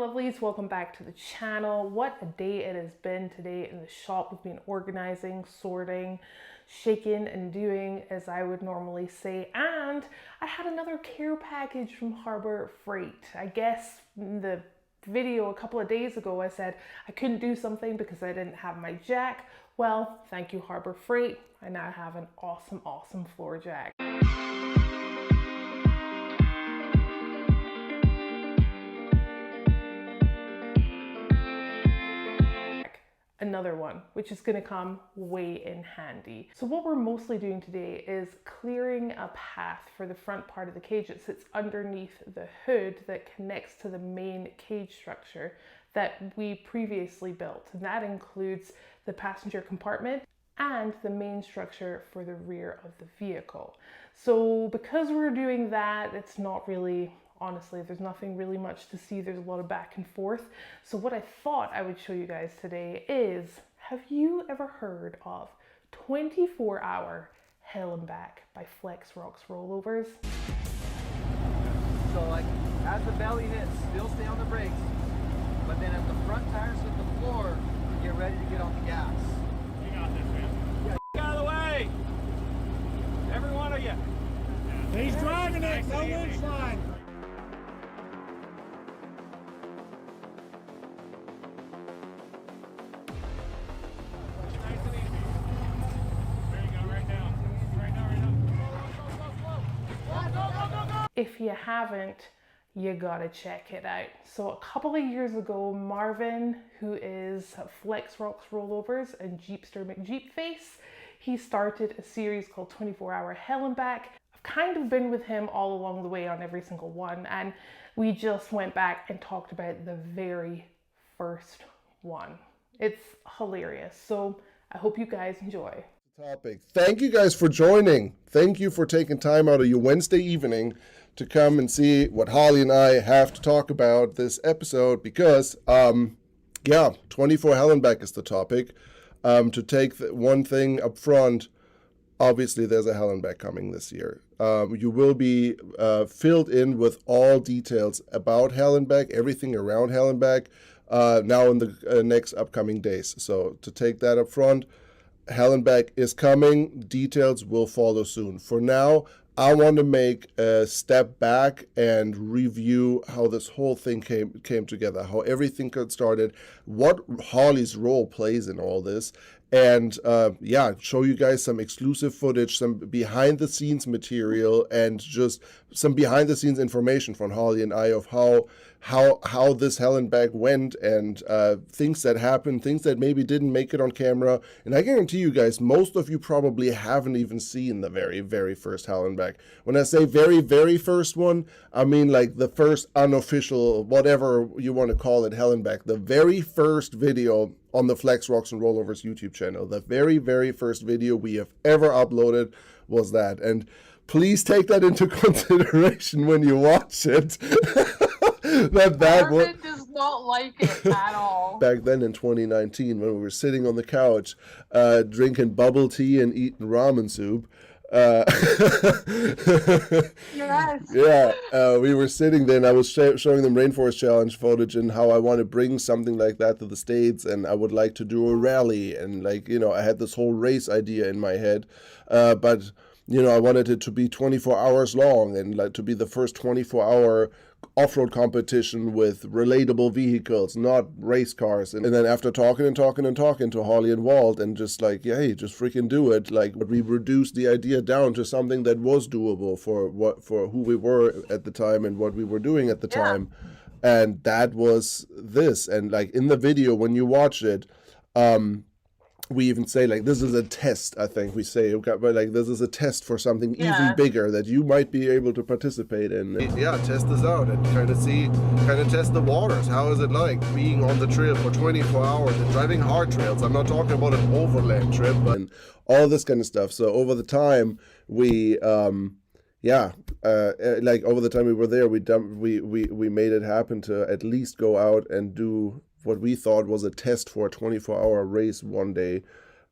lovelies, welcome back to the channel. What a day it has been today in the shop. We've been organizing, sorting, shaking and doing as I would normally say, and I had another care package from Harbor Freight. I guess in the video a couple of days ago I said I couldn't do something because I didn't have my jack. Well, thank you Harbor Freight. I now have an awesome floor jack. Another one, which is going to come way in handy. So what we're mostly doing today is clearing a path for the front part of the cage. It sits underneath the hood that connects to the main cage structure that we previously built. And that includes the passenger compartment and the main structure for the rear of the vehicle. So because we're doing that, it's not really, honestly, there's nothing really much to see. There's a lot of back and forth. So what I thought I would show you guys today is, have you ever heard of 24-hour hell and back by Flex Rock's rollovers? So like, as the belly hits, still stay on the brakes, but then as the front tires hit the floor, get ready to get on the gas. You got this, man. Yeah, get out of the way! Every one of you. He's driving it, no wind slide. If you haven't, you gotta check it out. So a couple of years ago, Marvin, who is Flex Rock's Rollovers and Jeepster McJeepface, he started a series called 24-Hour Hell and Back. I've kind of been with him all along the way on every single one, and we just went back and talked about the very first one. It's hilarious, so I hope you guys enjoy. Topic. Thank you guys for joining. Thank you for taking time out of your Wednesday evening to come and see what Holly and I have to talk about this episode because, 24 Hell and Back is the topic. To take one thing up front, obviously there's a Hell and Back coming this year. You will be filled in with all details about Hell and Back, everything around Hell and Back, now in the next upcoming days. So to take that up front, Hell and Back is coming. Details will follow soon. For now, I want to make a step back and review how this whole thing came together, how everything got started, what Holly's role plays in all this, and show you guys some exclusive footage, some behind the scenes material, and just some behind the scenes information from Holly and I of how this Hell and Back went, and things that happened, things that maybe didn't make it on camera. And I guarantee you guys, most of you probably haven't even seen the very first Hell and Back. When I say very first one, I mean like the first unofficial, whatever you want to call it, Hell and Back. The very first video on the Flex Rocks and Rollovers YouTube channel. The very first video we have ever uploaded was that. And please take that into consideration when you watch it. Marvin does not like it at all. Back then in 2019, when we were sitting on the couch, drinking bubble tea and eating ramen soup. Yes. Yeah, we were sitting there and I was showing them Rainforest Challenge footage and how I want to bring something like that to the States, and I would like to do a rally, and I had this whole race idea in my head, but I wanted it to be 24 hours long and like to be the first 24-hour off-road competition with relatable vehicles, not race cars. And then after talking to Holly and Walt and just like, yeah, hey, just freaking do it. Like, we reduced the idea down to something that was doable for who we were at the time and what we were doing at the time. And that was this. And like in the video, when you watch it, we even say like, this is a test, I think we say, but like this is a test for something even bigger that you might be able to participate in. Yeah, test this out and kind of test the waters. How is it like being on the trail for 24 hours and driving hard trails? I'm not talking about an overland trip, but all this kind of stuff. So over the time we, over the time we were there, we made it happen to at least go out and do what we thought was a test for a 24-hour race one day.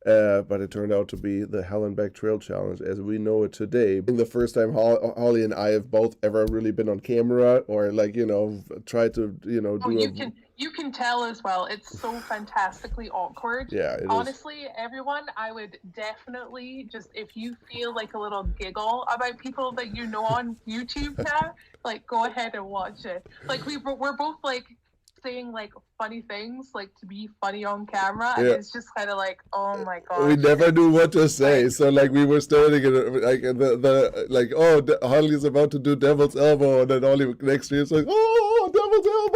But it turned out to be the Hallenbeck Trail Challenge as we know it today. The first time Holly and I have both ever really been on camera or like, tried to, do you can tell as well. It's so fantastically awkward. Yeah, it is. Honestly, everyone, I would definitely just, if you feel like a little giggle about people that you know on YouTube now, like go ahead and watch it. Like we're both like saying like funny things, like to be funny on camera, and it's just kind of like, oh my god. We never knew what to say, so like we were starting like the like, oh, Holly's about to do Devil's Elbow, and then Holly next to you is like, oh, Devil's Elbow,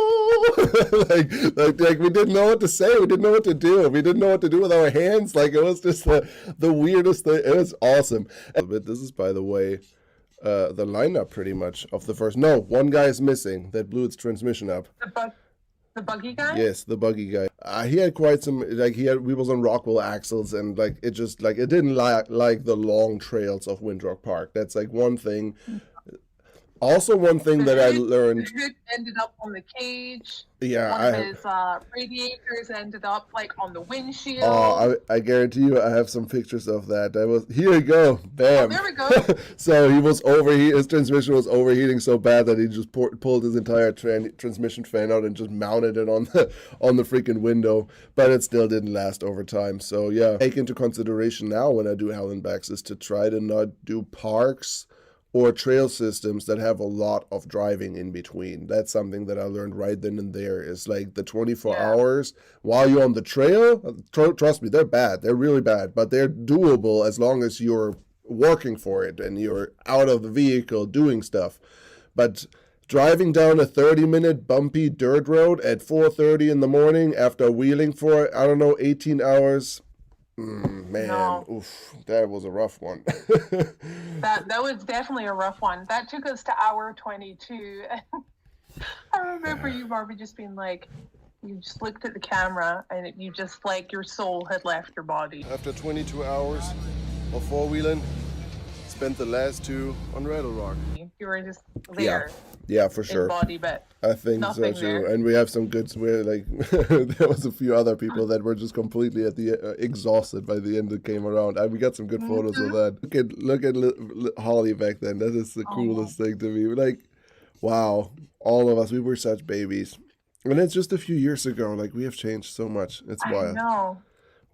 like we didn't know what to say, we didn't know what to do, we didn't know what to do with our hands, like it was just the weirdest thing. It was awesome. But this is, by the way, the lineup pretty much of the first. No, one guy is missing that blew its transmission up. The buggy guy? Yes, the buggy guy. He had quite some, like we was on Rockwell axles, and like it just like it didn't like the long trails of Windrock Park. That's like one thing. Also, one thing that I learned. The hood ended up on the cage. Yeah, one of his radiators ended up like on the windshield. Oh, I guarantee you, I have some pictures of that. Here you go, bam. Oh, there we go. So he was his transmission was overheating so bad that he just pulled his entire transmission fan out and just mounted it on the freaking window. But it still didn't last over time. So yeah, take into consideration now when I do Hallenbecks is to try to not do parks or trail systems that have a lot of driving in between. That's something that I learned right then and there, is like the 24 hours while you're on the trail. Trust me, they're bad. They're really bad, but they're doable as long as you're working for it and you're out of the vehicle doing stuff. But driving down a 30-minute bumpy dirt road at 4:30 in the morning after wheeling for, 18 hours, man, no. Oof, that was a rough one. that was definitely a rough one. That took us to hour 22. I remember you, Marvin, just being like, you just looked at the camera and you just like your soul had left your body. After 22 hours of four-wheeling, spent the last 2 on Rattle Rock. You were just there. Yeah, for sure. Body, but I think so too. There. And we have some good. Where like there was a few other people that were just completely at the exhausted by the end that came around. And we got some good photos of that. Look at Holly back then. That is the coolest thing to me. Like, wow, all of us, we were such babies, and it's just a few years ago. Like we have changed so much. It's wild. I know.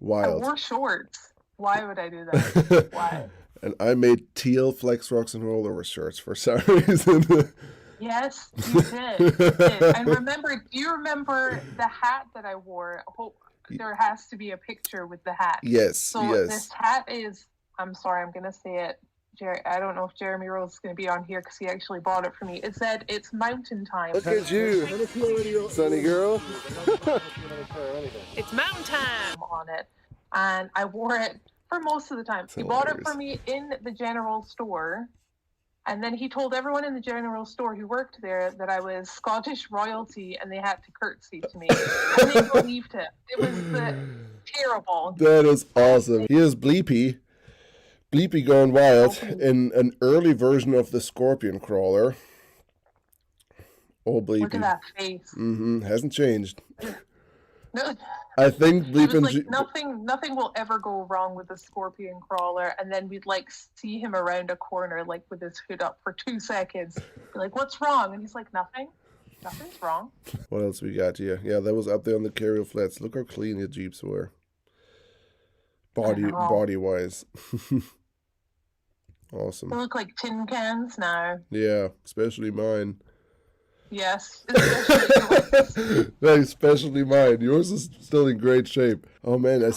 Wild. I wore shorts. Why would I do that? Why? And I made teal Flex Rocks and rollover shirts for some reason. Yes, you did. You did. And do you remember the hat that I wore? There has to be a picture with the hat. Yes, so yes. This hat is, I'm sorry, I'm going to say it. I don't know if Jeremy Rose is going to be on here because he actually bought it for me. It said, it's mountain time. Look at you, sunny girl. It's mountain time on it. And I wore it for most of the time. He bought it for me in the general store. And then he told everyone in the general store who worked there that I was Scottish royalty and they had to curtsy to me. And they believed him. It was terrible. That is awesome. Here's Bleepy going wild in an early version of the Scorpion Crawler. Oh, Bleepy. Look at that face. Hasn't changed. No. I think Bleeping like nothing will ever go wrong with the Scorpion Crawler, and then we'd like see him around a corner like with his hood up for 2 seconds. Be like, what's wrong? And he's like, nothing's wrong. What else we got here? Yeah, that was up there on the Carrier Flats. Look how clean your Jeeps were. Body wise. Awesome. They look like tin cans now. Yeah, especially mine. Yes, especially mine. Yours is still in great shape. Oh man, I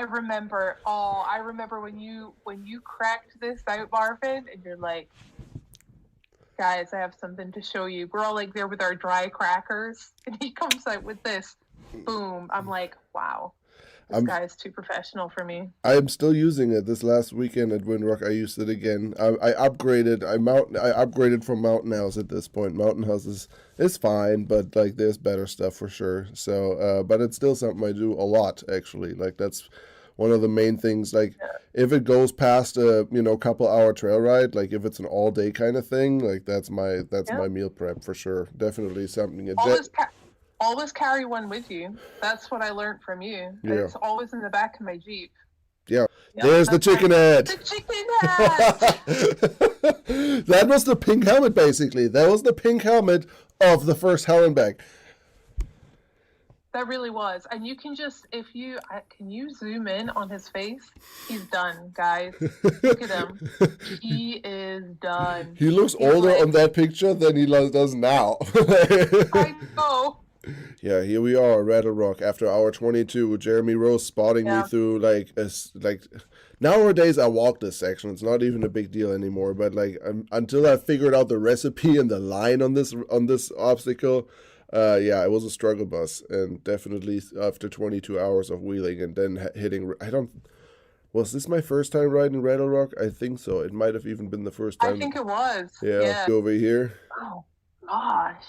remember. I remember when you cracked this out, Marvin, and you're like, guys, I have something to show you. We're all like there with our dry crackers, and he comes out with this. Boom! I'm like, wow. This guy is too professional for me. I am still using it. This last weekend at Windrock, I used it again. I upgraded. I upgraded from Mountain House at this point. Mountain House is fine, but like there's better stuff for sure. So, but it's still something I do a lot actually. Like that's one of the main things. Like if it goes past a couple hour trail ride, like if it's an all day kind of thing, like that's my meal prep for sure. Definitely something. Always carry one with you. That's what I learned from you. Yeah. It's always in the back of my Jeep. Yeah. Yep, There's the that's chicken right. head. The chicken head. That was the pink helmet, basically. That was the pink helmet of the first Hallenbeck. That really was. And you can just, can you zoom in on his face? He's done, guys. Look at him. He is done. He looks older on that picture than he does now. I know. Yeah, here we are, Rattle Rock, after hour 22, with Jeremy Rose spotting me through, like, nowadays I walk this section. It's not even a big deal anymore, but, like, until I figured out the recipe and the line on this obstacle, it was a struggle bus, and definitely after 22 hours of wheeling and then hitting, was this my first time riding Rattle Rock? I think so. It might have even been the first time. I think it was. Yeah. Over here. Oh, gosh.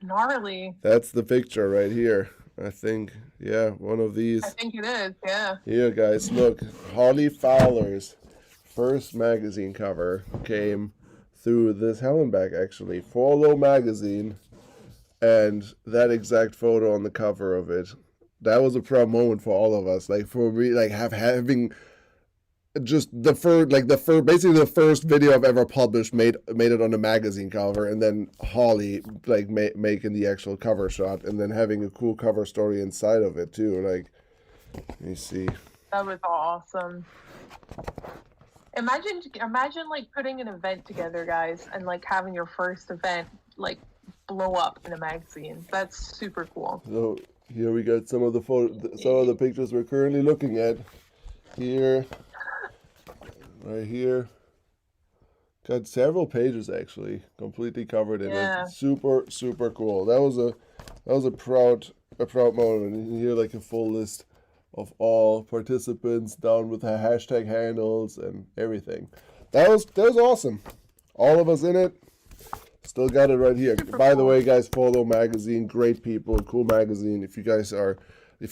Gnarly. That's the picture right here. I think, one of these. I think it is, yeah. Here, guys, look. Holly Fowler's first magazine cover came through this Hallenbeck, actually. Follow magazine. And that exact photo on the cover of it. That was a proud moment for all of us. Like, for me, like, having just basically the first video I've ever published made it on a magazine cover, and then Holly like making the actual cover shot, and then having a cool cover story inside of it too. Like, let me see. That was awesome. Imagine like putting an event together, guys, and like having your first event like blow up in a magazine. That's super cool. So here we got some of the pictures we're currently looking at. Here. Right here, got several pages actually completely covered in it. Super cool. That was a proud moment. And here, like, a full list of all participants down with the hashtag handles and everything. That was awesome. All of us in it. Still got it right here. By the way, guys, Follow magazine, great people, cool magazine. If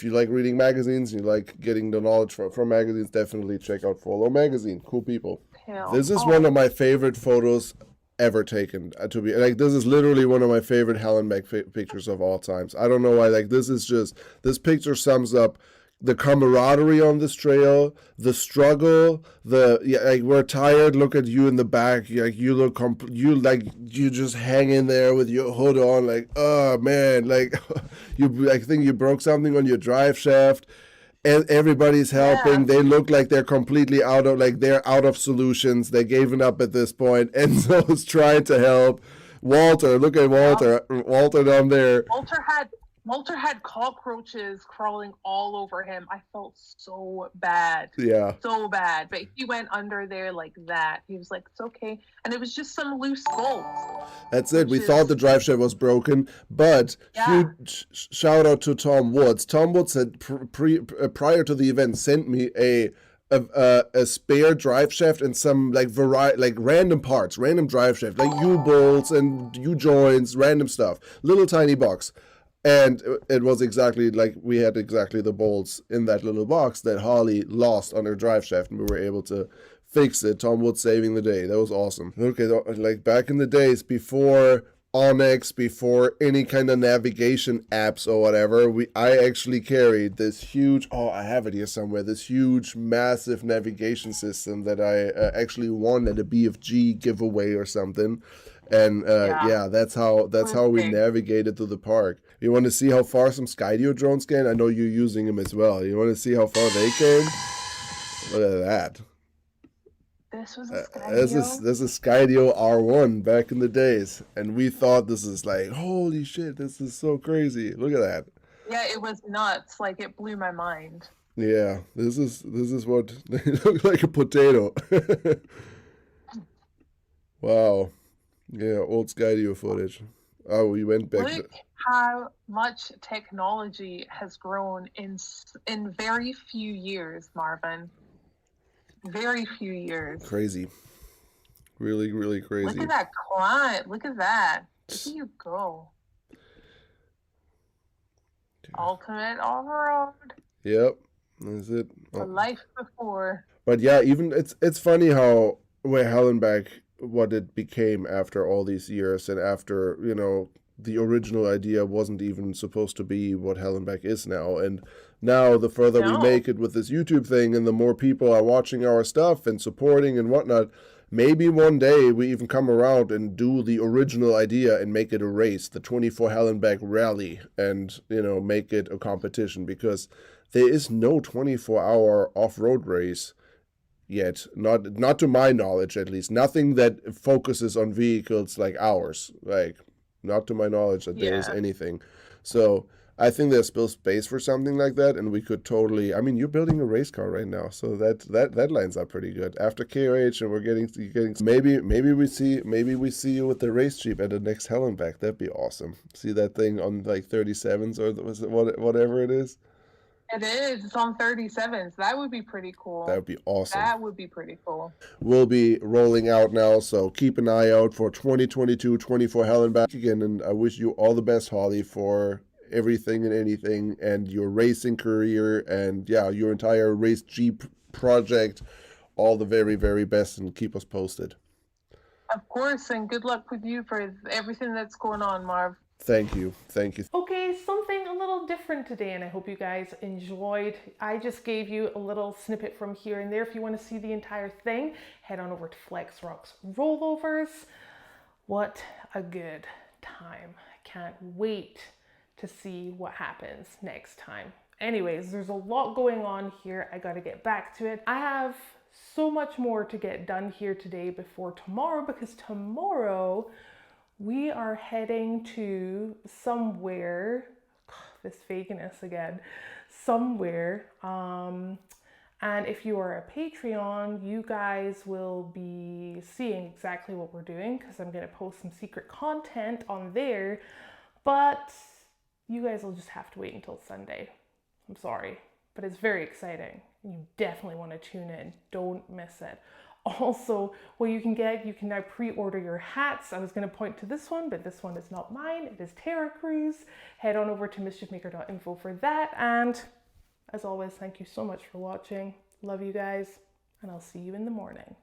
you like reading magazines, you like getting the knowledge from magazines, definitely check out Follow magazine. Cool people. This is one of my favorite photos ever taken. This is literally one of my favorite Hallenbeck pictures of all times. I don't know why. Like, this picture sums up the camaraderie on this trail, the struggle, we're tired. Look at you in the back. Like, you just hang in there with your hood on. Like, oh man, like I think you broke something on your drive shaft, and everybody's helping. They look like they're completely out of solutions. They're giving up at this point. Enzo's trying to help. Walter, look at Walter. Walter down there. Walter had cockroaches crawling all over him. I felt so bad. Yeah. So bad. But he went under there like that. He was like, it's okay. And it was just some loose bolts. That's it. We thought the drive shaft was broken, but huge shout out to Tom Woods. Tom Woods had prior to the event sent me a spare drive shaft and some random parts, random drive shaft, like U-bolts and U-joints, random stuff. Little tiny box. And it was exactly like we had exactly the bolts in that little box that Holly lost on her drive shaft, and we were able to fix it. Tom Wood saving the day. That was awesome. Okay, like back in the days before Onyx, before any kind of navigation apps or whatever, I actually carried this huge, I have it here somewhere, this huge, massive navigation system that I actually won at a BFG giveaway or something. And that's how we navigated through the park. You want to see how far some Skydio drones can? I know you're using them as well. You want to see how far they came? Look at that. This was a Skydio? This is Skydio R1 back in the days. And we thought this is like, holy shit, this is so crazy. Look at that. Yeah, it was nuts. Like, it blew my mind. Yeah, this is what they look like, a potato. Wow. Yeah, old Skydio footage. Oh, we went back. Look how much technology has grown in very few years, Marvin. Very few years. Crazy. Really, really crazy. Look at that climb. Look at that. Look at you go. Ultimate off-road. Yep. That's it. The life before. But yeah, even it's funny how Hallenbeck, what it became after all these years, and after, the original idea wasn't even supposed to be what Hallenbeck is now. And now the further we make it with this YouTube thing and the more people are watching our stuff and supporting and whatnot, maybe one day we even come around and do the original idea and make it a race, the 24 Hallenbeck Rally, and, you know, make it a competition, because there is no 24-hour off-road race yet, not to my knowledge at least. Nothing that focuses on vehicles like ours, like, not to my knowledge that there is anything. So I think there's still space for something like that, and we could totally. I mean, you're building a race car right now, so that lines up pretty good. After KOH, and we're getting maybe we see you with the race Jeep at the next Hallenbeck. That'd be awesome. See that thing on like 37s, or was it whatever it is? It is. It's on 37s. That would be pretty cool. That would be awesome. That would be pretty cool. We'll be rolling out now, so keep an eye out for 2022 24 Hallenbeck again, and I wish you all the best, Holly, for everything and anything, and your racing career, and yeah, your entire race Jeep project. All the very, very best, and keep us posted. Of course, and good luck with you for everything that's going on, Marv. Thank you. Okay, something a little different today, and I hope you guys enjoyed. I just gave you a little snippet from here and there. If you want to see the entire thing, head on over to Flex Rock's Rollovers. What a good time. I can't wait to see what happens next time. Anyways, there's a lot going on here. I got to get back to it. I have so much more to get done here today before tomorrow, because tomorrow we are heading to somewhere, this vagueness again, somewhere. And if you are a Patreon, you guys will be seeing exactly what we're doing, because I'm going to post some secret content on there. But you guys will just have to wait until Sunday. I'm sorry, but it's very exciting. You definitely want to tune in. Don't miss it. Also, what you can get, you can now pre-order your hats. I was going to point to this one, but this one is not mine. It is Terra Cruz. Head on over to mischiefmaker.info for that. And as always, thank you so much for watching. Love you guys, and I'll see you in the morning.